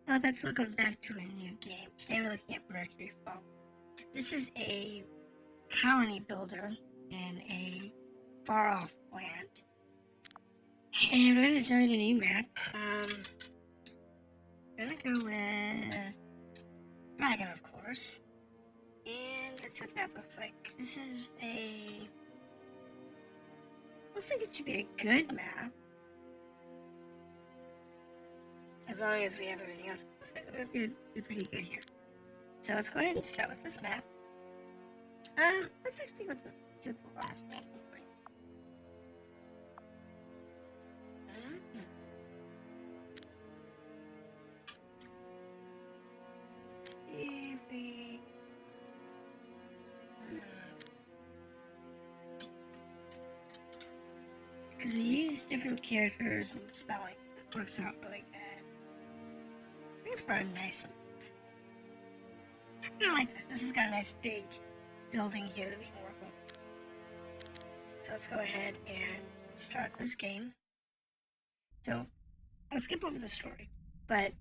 Hello, pets. Welcome back to a new game. Today we're looking at Mercury Fallen. This is a colony builder in a far-off land. And we're going to generate a new map. We're going to go with Dragon, of course. And let's see what the map looks like. This is looks like it should be a good map. As long as we have everything else, it would be pretty good here. So let's go ahead and start with this map. Let's actually go to the last map. See if we... Because we use different characters and spelling, it works out really good. For a nice map. I kind of like this. This has got a nice big building here that we can work with. So let's go ahead and start this game. So I'll skip over the story, but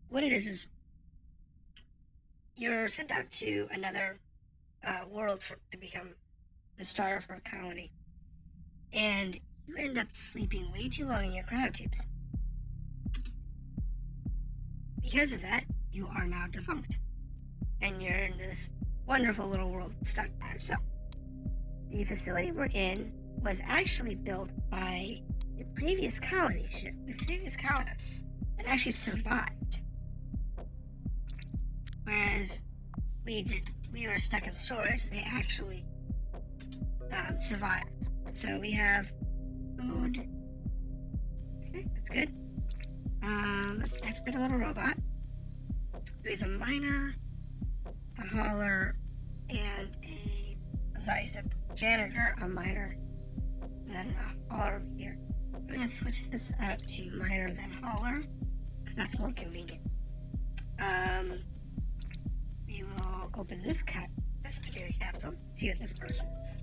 what it is you're sent out to another world to become the starter for a colony, and you end up sleeping way too long in your cryotubes. Because of that, you are now defunct. And you're in this wonderful little world stuck by yourself. The facility we're in was actually built by the previous colony ship, the previous colonists that actually survived. Whereas we were stuck in storage, they actually survived. So we have food. Okay, that's good. Let's activate a little robot. There's a miner, a hauler, and he's a janitor, a miner, and then a hauler over here. We're gonna switch this out to miner then hauler, because that's more convenient. We will open this particular capsule, see what this person is.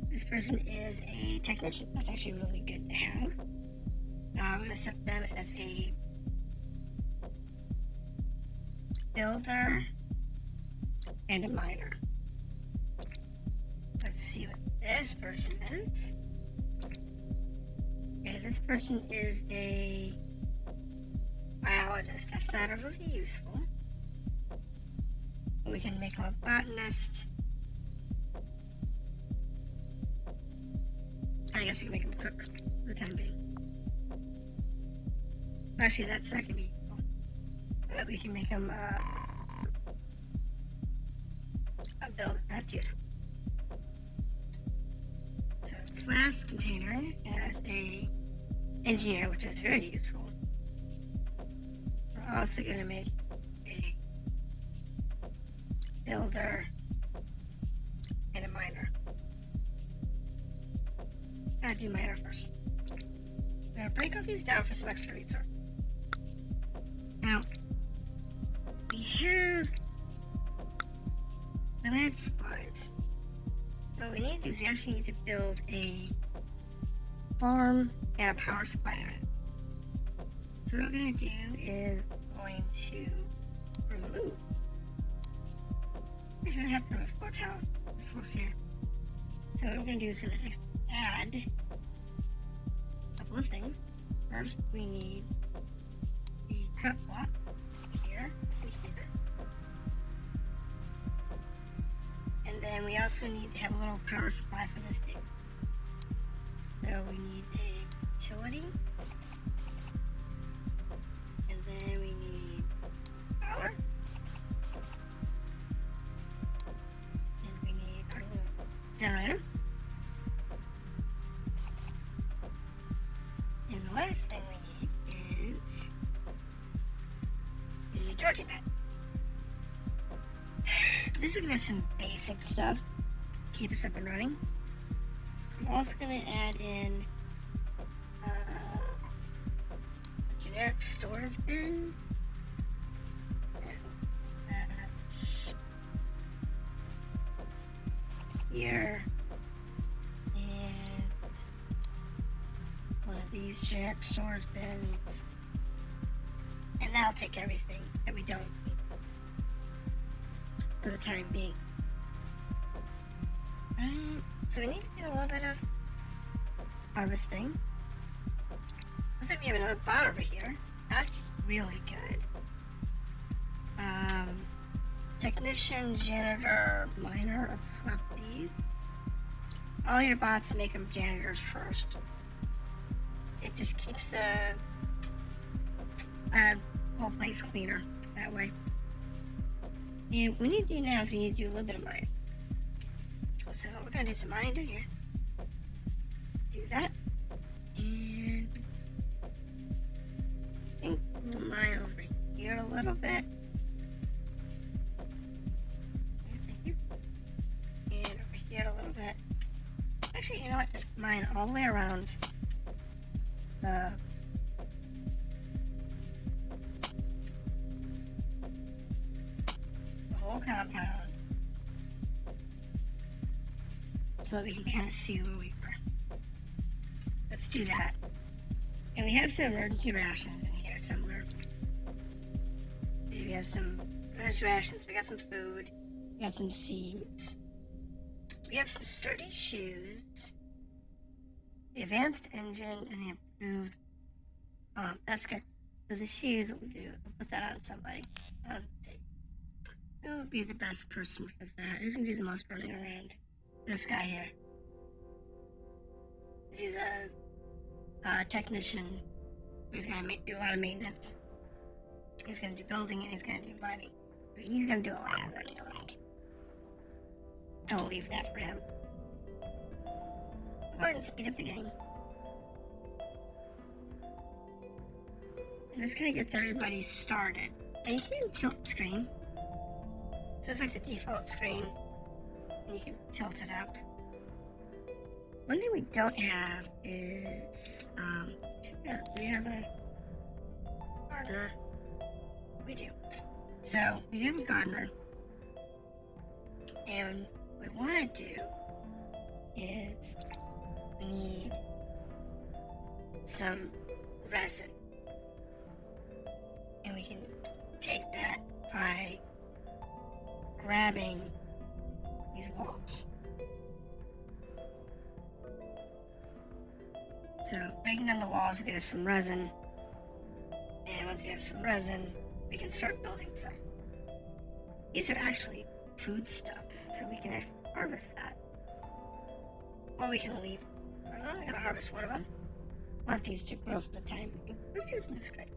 This person is a technician. That's actually really good to have. We're going to set them as a builder and a miner. Let's see what this person is. Okay, this person is a biologist. That's not really useful. We can make him a botanist. I guess we can make him a cook for the time being. Actually, that's not gonna be useful. But we can make him a builder. That's useful. So this last container has a engineer, which is very useful. We're also gonna make a builder and a miner. Gotta do miner first. I'm gonna break all these down for some extra resources. Now, we have limited supplies. So what we need to do is we actually need to build a farm and a power supply on it. So what we're going to do is we're going to remove. We're going to have to remove floor tiles. This works here. So what we're going to do is going to add a couple of things. First, we need the cut block here. And then we also need to have a little power supply for this dude. So we need a utility. And then we need power. And we need our little generator. And the last thing we need is the charging pad. This is going to have some basic stuff to keep us up and running. I'm also going to add in a generic storage bin. That's here. And one of these generic storage bins And that'll take everything that we don't need for the time being. So we need to do a little bit of harvesting. Looks like we have another bot over here. That's really good. Technician, janitor, miner. Let's swap these. All your bots, make them janitors first. It just keeps the whole place cleaner that way. And what we need to do now is we need to do a little bit of mining. So we're gonna do some mining down here. Do that. And I think we'll mine over here a little bit. Thank you. And over here a little bit. Actually, you know what? Just mine all the way around the whole compound so that we can kind of see where we were. Let's do that. And we have some emergency rations in here somewhere. We have some emergency rations, we got some food, we got some seeds. We have some sturdy shoes, the advanced engine, and the improved. That's good. So the shoes, what we'll do, we'll put that on somebody. Let's see. Who would be the best person for that? Who's gonna do the most running around? This guy here. He's a technician who's gonna do a lot of maintenance. He's gonna do building and he's gonna do mining. He's gonna do a lot of running around. I will leave that for him. Go ahead and speed up the game. And this kind of gets everybody started. And you can tilt the screen. This is like the default screen. And you can tilt it up. One thing we don't have is, we have a gardener. We do. So, we have a gardener. And what we want to do is we need some resin. And we can take that by grabbing these walls. So breaking down the walls, we get us some resin. And once we have some resin, we can start building stuff. These are actually foodstuffs, so we can actually harvest that. Or we can leave. I'm only gonna harvest one of them. I want these to grow for the time being. Let's see what's in this crate.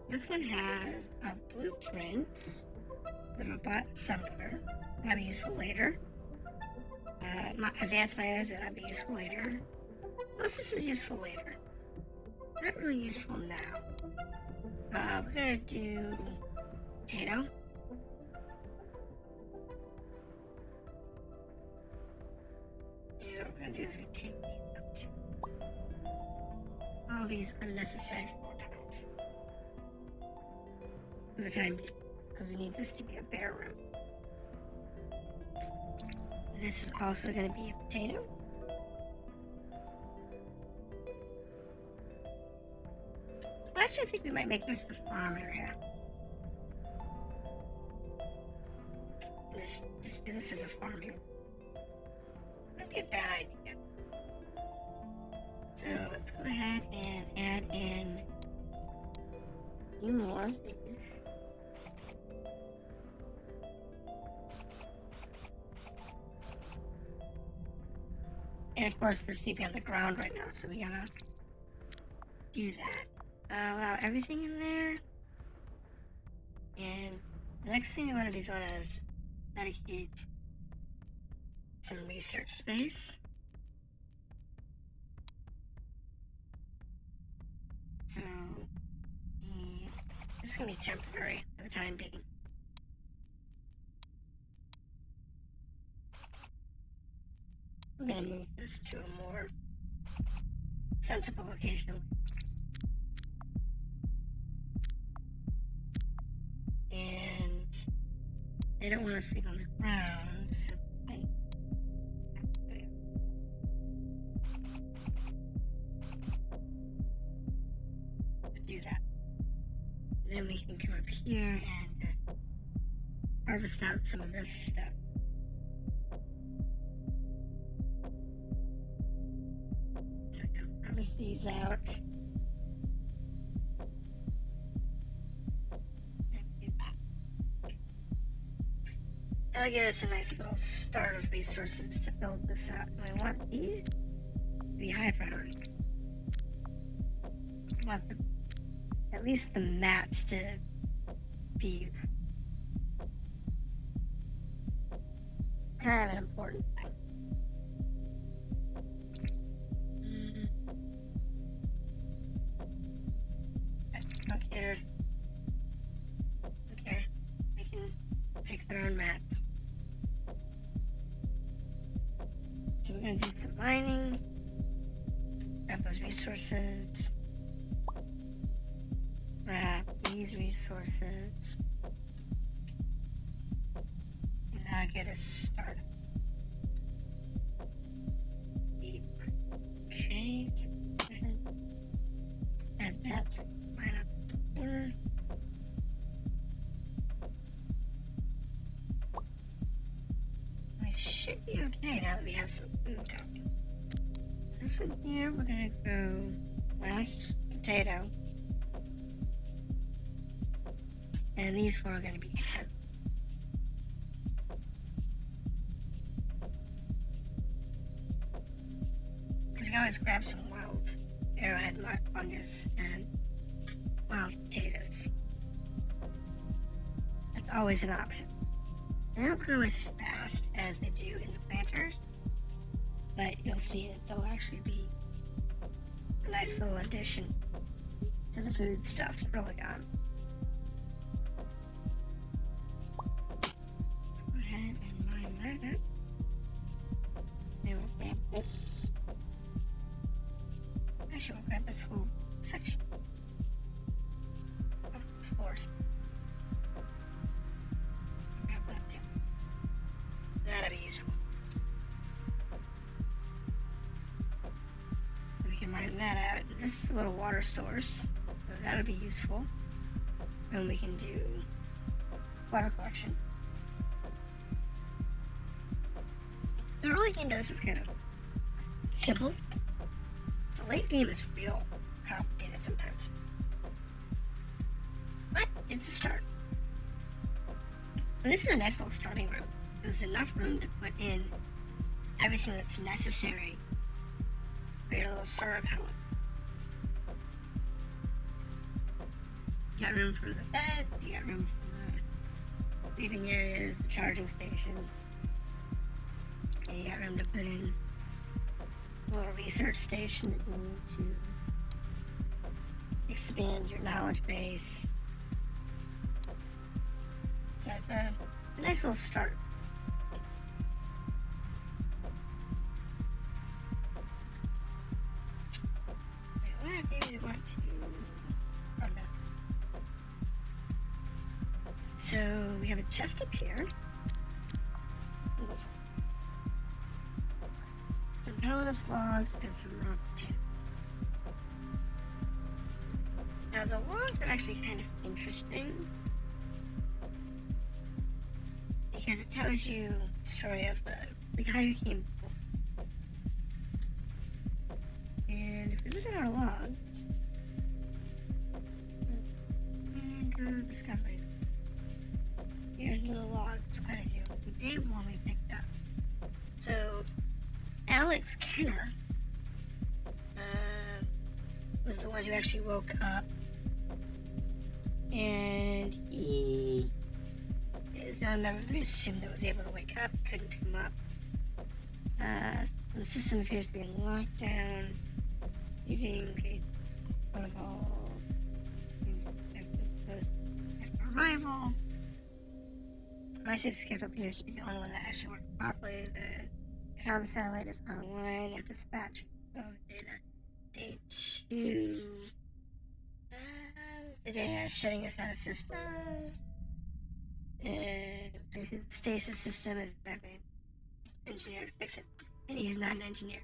This one has a blueprint with a bot assembler. That'll be useful later. Advanced miners, that'll be useful later. Most of this is useful later. Not really useful now. We're gonna do potato. And what we're gonna do is we're gonna take these up too. All these unnecessary floor tiles. For the time being, because we need this to be a bare room. This is also going to be a potato. Actually, I think we might make this the farm area. Just do this as a farming. Might be a bad idea. So let's go ahead and add in a few more of these. And of course, they're sleeping on the ground right now, so we gotta do that. Allow everything in there. And the next thing we want to do is dedicate some research space. So, this is gonna be temporary for the time being. We're gonna move this to a more sensible location. And they don't want to sleep on the ground, so can come up here and just harvest out some of this stuff. There we go. Harvest these out. That'll get us a nice little start of resources to build this out. And I want these to be high priority. I want at least the mats to be useful. Kind of an important thing. Don't care. They can pick their own mats. So we're going to do some mining. Grab those resources. Grab these resources. And that'll get us started. Okay. So go ahead. Add that to mine up the corner. We should be okay now that we have some food going. This one here, we're gonna go last potato. And these four are gonna be hemp. Because you can always grab some wild arrowhead fungus and wild potatoes. That's always an option. They don't grow as fast as they do in the planters, but you'll see that they'll actually be a nice little addition to the food stuffs early on. Let's go ahead and mine that up. And we'll grab this. Actually, we'll grab this whole section of the floors. Grab that too. That'll be useful. We can mine that out. This is a little water source, so that'll be useful. And we can do water collection. The early game to this is kind of simple. The late game is real complicated sometimes. But it's a start. And this is a nice little starting room. There's enough room to put in everything that's necessary for your little starter column. You got room for the bed, you got room for the living areas, the charging station. And you got room to put in a little research station that you need to expand your knowledge base. So it's a nice little start. Where do we want to run that? So we have a chest up here. And this one. Some colonist logs and some raw potato. Now the logs are actually kind of interesting because it tells you the story of the guy who came before. And if we look at our logs, under discovery, here into the logs, quite a few. The day one we picked up. So Alex Kenner was the one who actually woke up, and he is now a member of the research team that was able to wake up, couldn't come up. The system appears to be in lockdown. Using case protocol after arrival. My system kept appears to be the only one that actually worked properly. The comm satellite is online. I've dispatched data. Day 2. The data is shutting us out of systems. And the stasis system is exactly engineered to fix it. And he's not an engineer.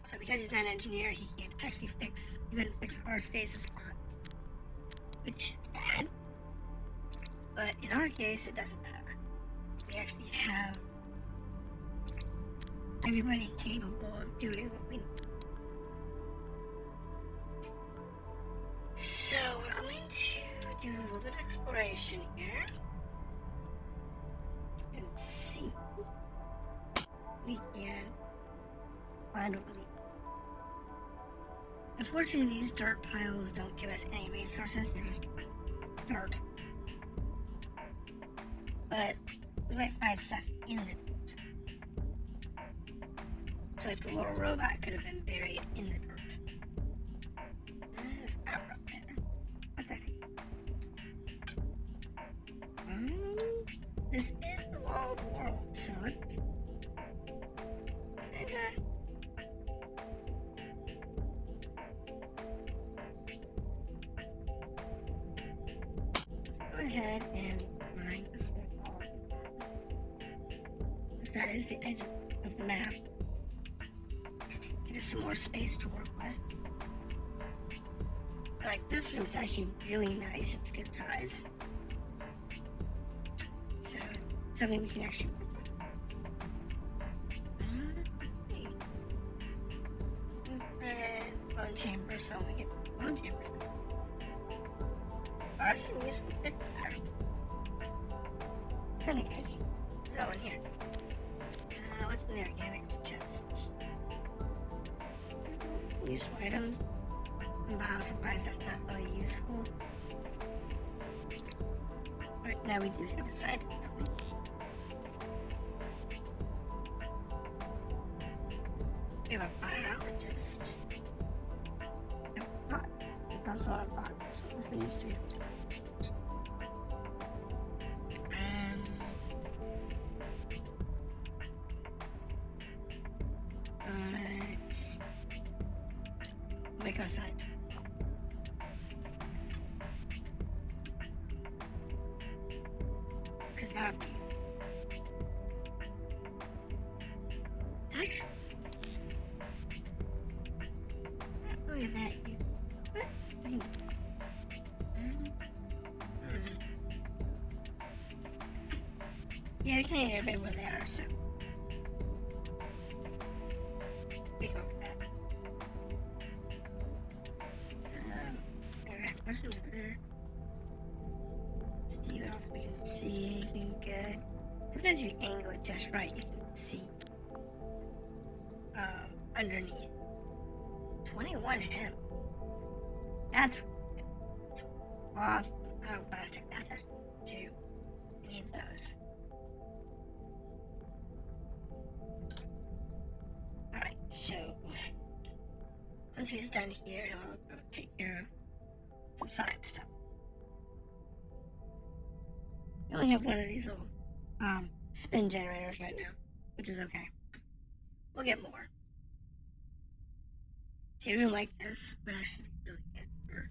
So because he's not an engineer, he can't actually couldn't fix our stasis pods. which is bad. But in our case, it doesn't matter. We actually have everybody capable of doing what we need. So we're going to do a little bit of exploration here and see if we can find what we need. Unfortunately, these dirt piles don't give us any resources, they're just dirt. But we might find stuff in the dirt. So like the little robot could have been buried in the dirt. There's power up there. That's actually... this is the wall of the world, so let's kinda... let's go ahead and line this little wall of the world. Because that is the edge of the map. Get us some more space to work with. Like, this room is actually really nice. It's good size. So, it's something we can actually work with. Let's see. Blueprint, clone chamber, so when we get to the clone chambers, there are some useful bits there. Kinda nice. So, in here. What's in the organics chest? Useful items. Bio supplies, that's not really useful. Right now we do have a scientist, don't we? We have a biologist. A bot. It's also a bot. This needs to be. Make our site. Because that would be... actually... not really that useful. But we can... yeah, we can't get everywhere they are, so... we go with that. Mushrooms are there. See what else we can see. Anything good? Sometimes if you angle it just right, you can see underneath. 21 hemp. That's off. Oh, plastic. That's actually too. We need those. Alright, so once he's done here, he'll go take care of some science stuff. We only have one of these little spin generators right now, which is okay. We'll get more. See, a room like this would actually be really good for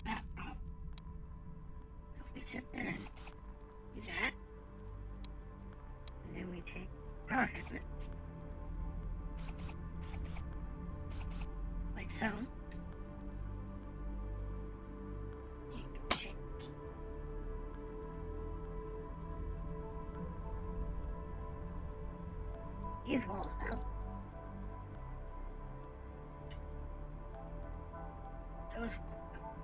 that problem. If we sit there and do that, and then we take power headlets, like so. These walls out. Those walls out.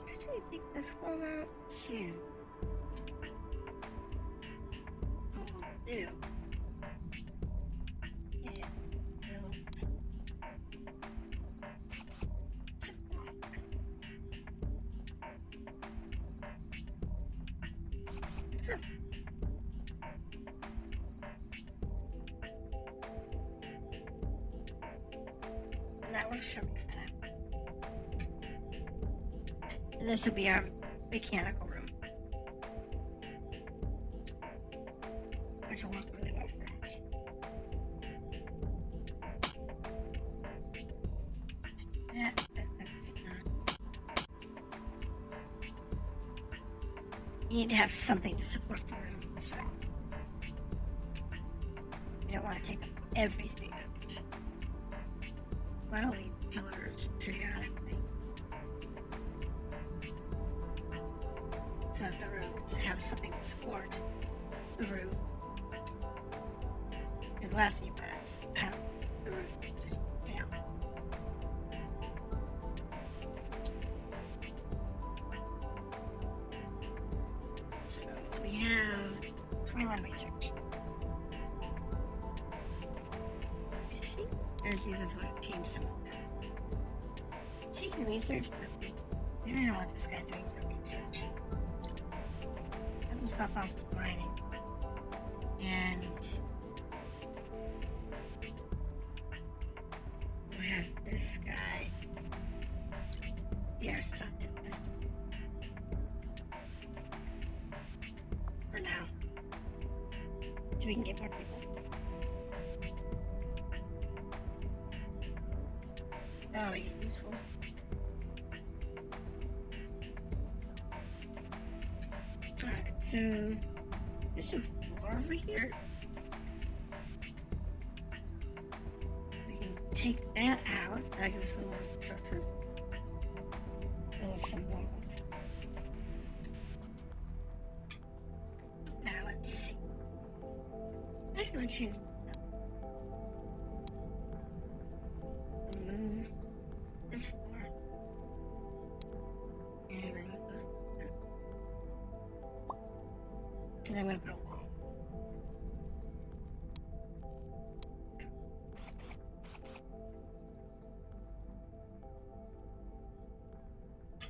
Actually, I think this wall out too. What we'll do is build to the wall. So. And that works for me for now. And this will be our mechanical room, which will work really well for us. That's not. You need to have something to support the room, so you don't want to take up everything of it. Want to leave pillars sensors periodically so that the rooms have something to support the roof. Because last thing was the roof just failed. So we have 21 research. I think Mercury doesn't want to change some of that. She can research, but we really don't want this guy doing the research. Let him stop off with mining. And we'll have this guy be our scientist. For now. So we can get more people. That'll make it useful. Alright, so there's some floor over here. We can take that out. That'll give us some more resources. Build some walls. Now let's see. Actually, want to change this up. Remove this floor. And remove those. Because I'm going to put a wall.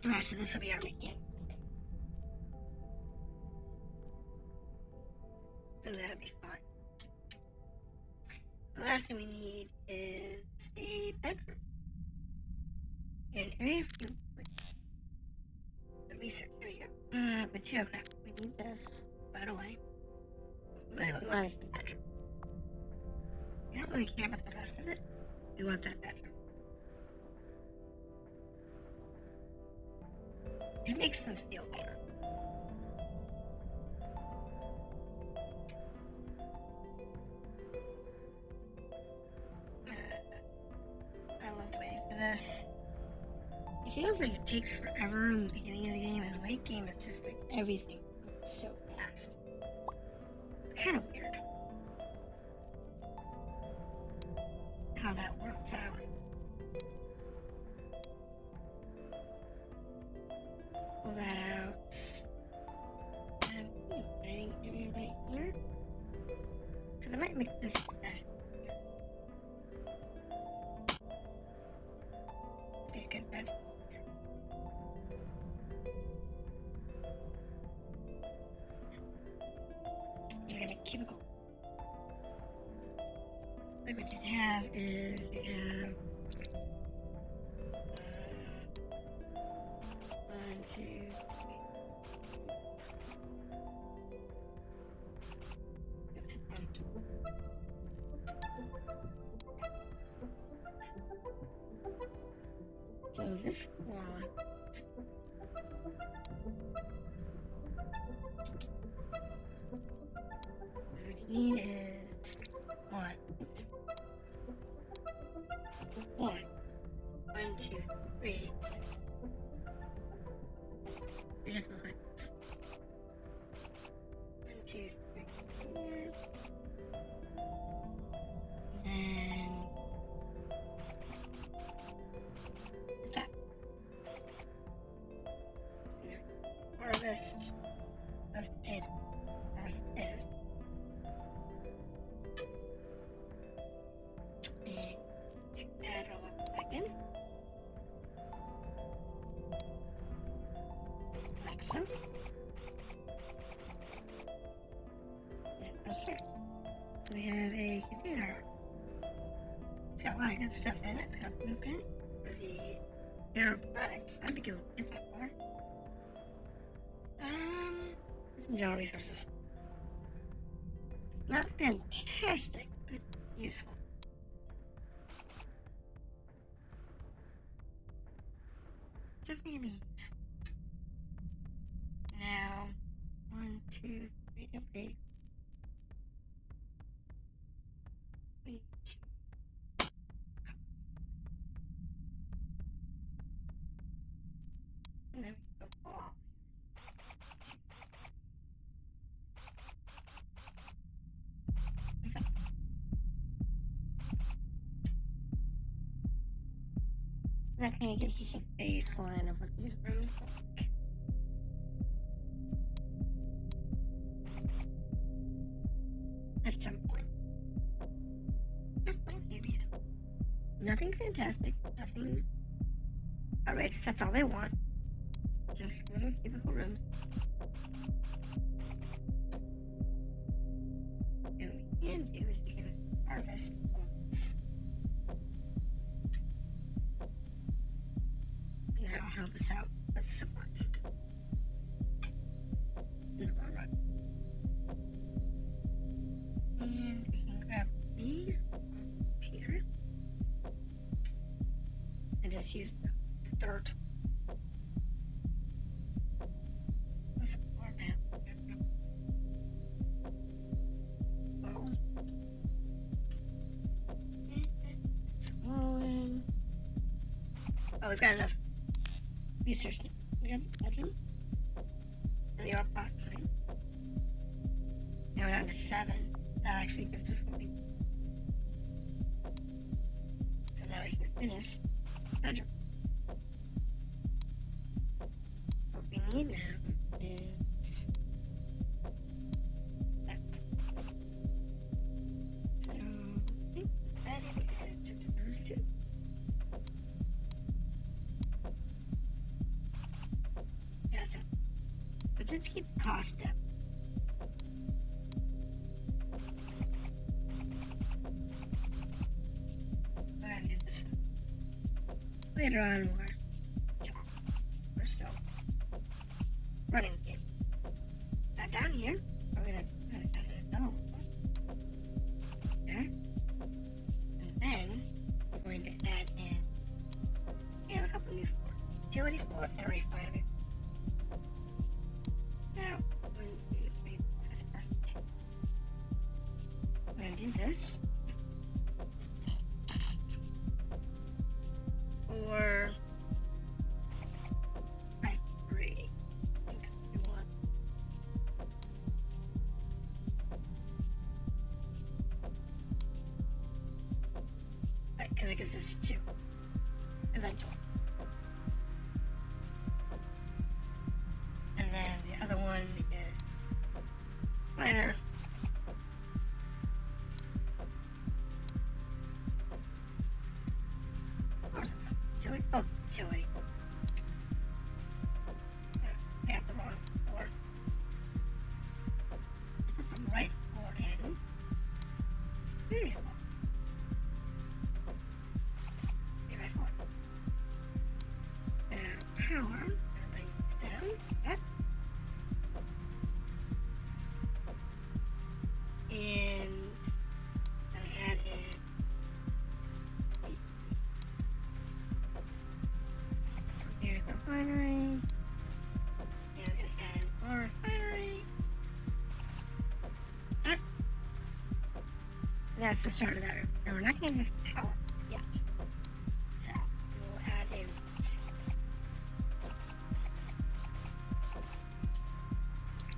Alright, so this will be our mechanic. So that'll be fine. The last thing we need is a bedroom. An area for the research. Here we go. But geographic. We need this right away. What we want is the bedroom. We don't really care about the rest of it. We want that bedroom. It makes them feel better. I love waiting for this. It feels like it takes forever in the beginning of the game, and late game it's just like everything goes so fast. It's kind of weird how that works out. Pull that out. And writing area right here. Because I might make this special. Be a good bedroom. He's got a cubicle. What we could have is we have 1, 2, 3. So this wall is what you need is 1. Oops. 1, 2, 3. We have to look like this. 1, 2, 3, 4. And then that. And then harvest those potatoes. Harvest the potatoes. And add it all back in. Like so. And start. We have a container. It's got a lot of good stuff in it. It's got a blueprint for the aeroplastics. That'd be cool. Get that far. Some general resources. Not fantastic, but useful. Definitely gonna be useful. Now, 1, 2, 3, okay. We need to That kind of gives us a baseline of what these rooms look like. At some point. Just little cubies. Nothing fantastic, nothing outrageous. That's all they want. Just little cubicle rooms. And what we can do is we can harvest plants. And that'll help us out with supplies in the long run. And we can grab these here and just use the dirt. There's a floor panel. Well, some wall in. Oh, we've got enough research. We got the bedroom and the art processing. Now we're down to 7. That actually gives us what we need. So now we can finish the bedroom. What we need now is that. So I think that is just those two. Yeah, that's it. But just to keep the cost down. Later on, we're still running the game. Now down here, we're gonna add another one there, and then we're going to add in. We have a couple new floors: utility floor and refinery. Now, 1, 2, 3, 4. That's perfect. We're gonna do this. Or 5, 3. I think we want. Right, because it gives us 2 eventually. And then the other one is minor. Oh, utility. I got the wrong floor. Let's put the right floor in. Beautiful. Right floor. Now, power. I'm going to bring this down. That. And I'm going to add in. Refinery. And we're going to add more refinery. And that's the start of that room. And we're not going to have power yet. So we'll add in this.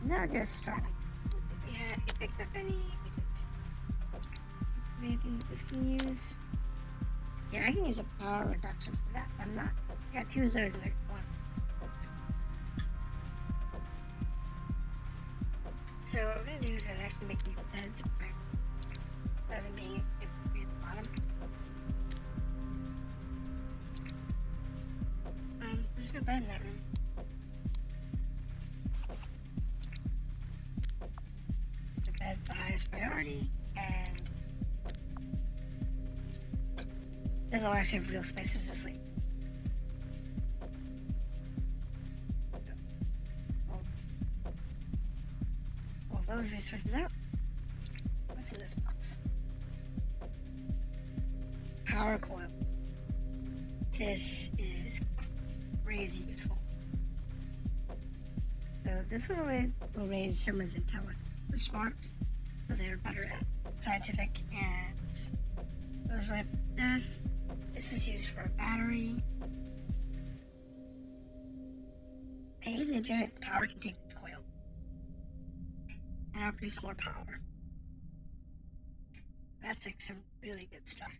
Now just starting. If we picked up anything that this can use. Yeah, I can use a power reduction for that. I'm not. I got 2 of those in there. So what we're going to do is we're going to actually make these beds brighter. Rather than being at the bottom. There's no bed in that room. The bed's the highest priority, and there's no actually have real spaces to sleep. Those resources out. What's in this box? Power coil. This is crazy useful. So this will raise someone's intelligence. The smarts, so they're better at scientific and those like this. This is used for a battery. Anything that generates power can take this coil. And I'll produce more power. That's like some really good stuff.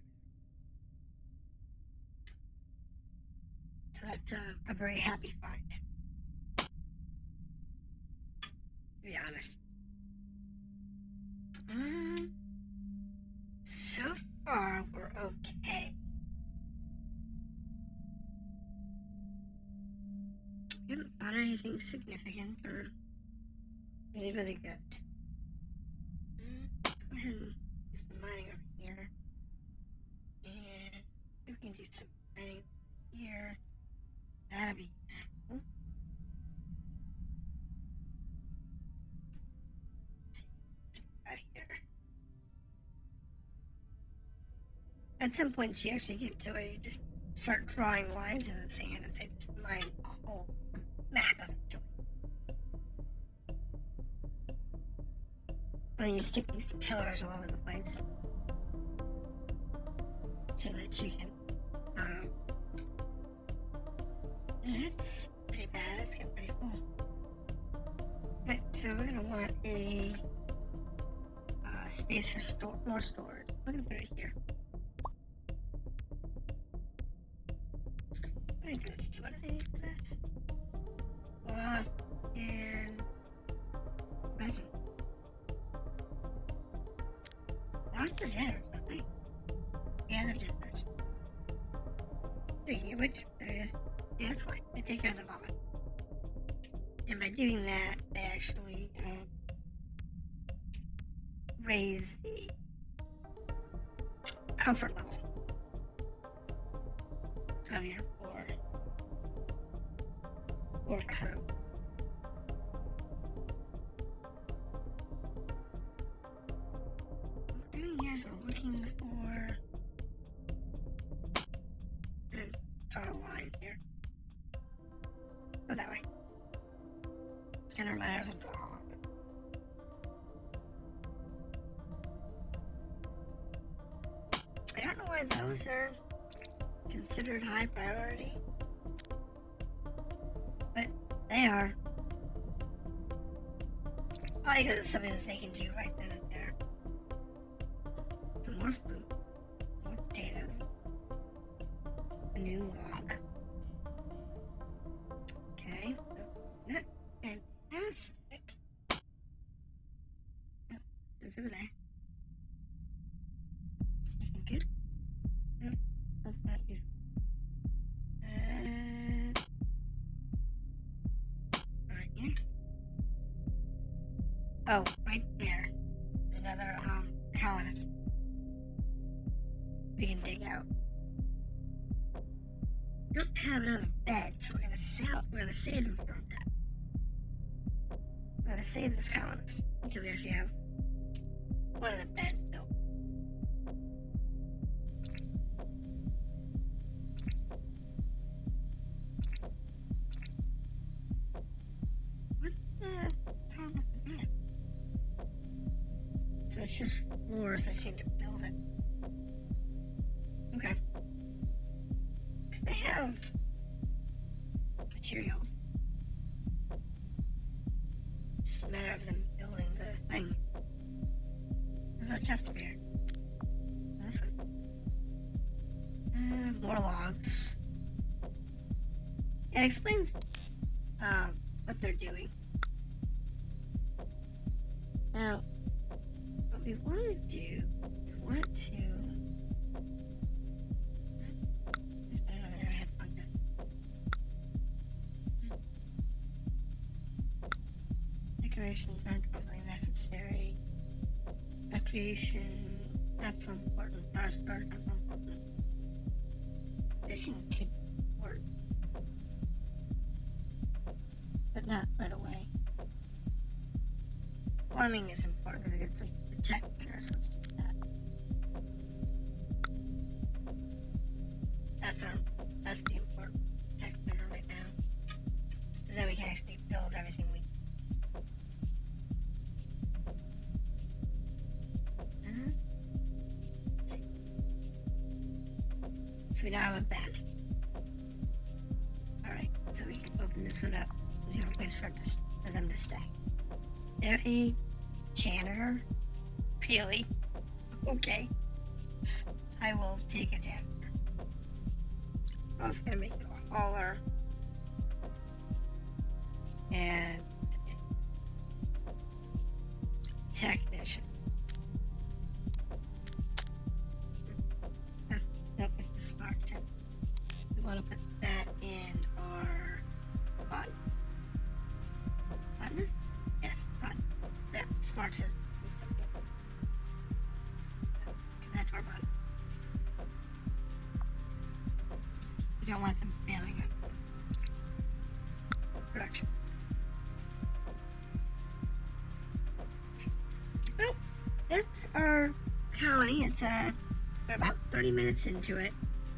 So that's a very happy find, to be honest. So far, we're okay. We haven't found anything significant or really, really good. Let's go ahead and do some mining over here. And see if we can do some mining here. That'll be useful. Let's see what we got here. At some point, you actually get to it, you just start drawing lines in the sand and say, just mine a whole map eventually. And you stick these pillars all over the place so that you can. That's pretty bad. That's getting pretty full. Right, so we're gonna want a space for more storage. We're gonna put it here. Like this. So what do they need for this? Cloth and resin. Not for generators, I think. Yeah, they're generators. Which there is. Yeah, that's fine. They take care of the vomit. And by doing that, they actually raise the comfort level of your poor crew. What we're doing here is we're looking for. Draw a line here. Go that way. And our miners will draw along it. I don't know why those are considered high priority, but they are. Probably because it's something that they can do right then and there. Some more food, more potatoes, a new log. Okay, not fantastic. Oh, it's over there. Anything good? No, that's not useful. Right here. Oh, right there. There's another colonist we can dig out. We don't have another bed, so we're gonna save them from that. We're gonna save this colonist until we actually have one of the beds built. What's the problem with the bed? So it's just floors that seem to build it. Okay. Because they have materials. It's just a matter of them building the thing. There's our chest over here. This one. More logs. It explains what they're doing. Now, what we want to do, we want to. Decorations aren't really necessary. Recreation, not so important. Forest art, not so important. Fishing could work, but not right away. Plumbing is important because it gets us the tech winners. Let's do that. That's the important tech winner right now. Because then we can actually build everything we need. So we now have a bed. Alright, so we can open this one up. There's no place for them to stay. They're a janitor? Really? Okay. I will take a janitor. I was gonna make you all. hauler, and a technician. That's the smart tip. We want to put that in our botanist? Yes, botanist. That smart is that's our botanist. We don't want them failing at production. Well, that's our colony. It's we're about 30 minutes into it.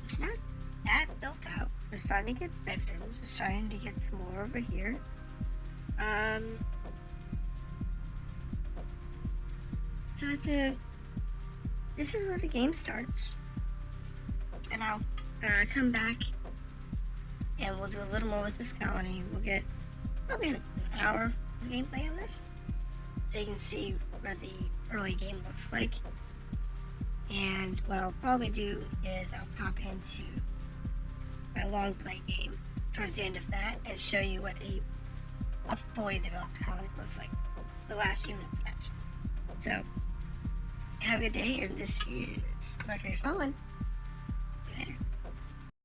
It's not that built out. We're starting to get bedrooms. We're starting to get some more over here. So this is where the game starts. And I'll come back and we'll do a little more with this colony. We'll get probably an hour of gameplay on this, so you can see what the early game looks like. And what I'll probably do is I'll pop into my long play game towards the end of that and show you what a fully developed colony looks like. The last few minutes, actually. So, have a good day, and this is Mercury Fallen.